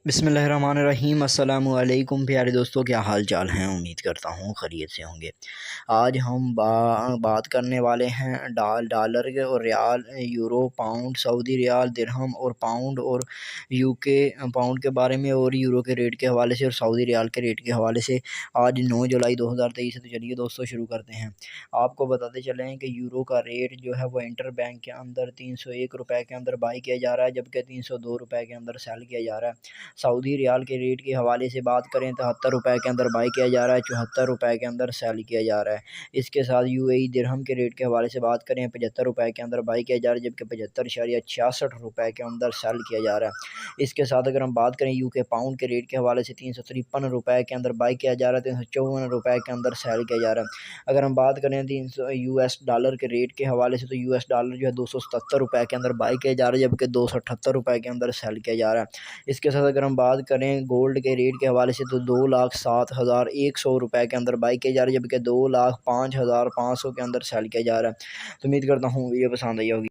बिस्मिल्लाहिर्रहमानिर्रहीम अस्सलामुअलैकुम प्यारे दोस्तों, क्या हाल चाल हैं। उम्मीद करता हूँ खैरियत से होंगे। आज हम बात करने वाले हैं डॉलर के और रियाल, यूरो, पाउंड, सऊदी रियाल, दिरहम और पाउंड और यूके पाउंड के बारे में, और यूरो के रेट के हवाले से और सऊदी रियाल के रेट के हवाले से। आज 9 जुलाई 2023 है। तो चलिए दोस्तों शुरू करते हैं। आपको बताते चले हैं कि यूरो का रेट जो है वो इंटर बैंक के अंदर 301 रुपये के अंदर बाई किया जा रहा है, जबकि 302 रुपये के अंदर सेल किया जा रहा है। सऊदी रियाल के रेट के हवाले से बात करें तो 73 रुपये के अंदर बाई किया जा रहा है, 74 रुपये के अंदर सेल किया जा रहा है। इसके साथ यूएई दिरहम के रेट के हवाले से बात करें 75 रुपये के अंदर बाई किया जा रहा है, जबकि 75.66 रुपये के अंदर सेल किया जा रहा है। इसके साथ अगर हम बात करें यूके पाउंड के रेट के हवाले से 353 रुपये के अंदर बाई किया जा रहा है, 354 रुपये के अंदर सेल किया जा रहा है। अगर हम बात करें 300 यूएस डॉलर के रेट के हवाले से, तो यूएस डॉलर जो है 277 रुपये के अंदर बाई किया जा रहा है, जबकि 278 रुपये के अंदर सेल किया जा रहा है। इसके साथ अगर हम बात करें गोल्ड के रेट के हवाले से, तो 2,07,100 रुपये के अंदर बाई किया जा रहा है, जबकि 2,05,500 के अंदर सेल किया जा रहा है। तो उम्मीद करता हूँ वीडियो पसंद आई होगी।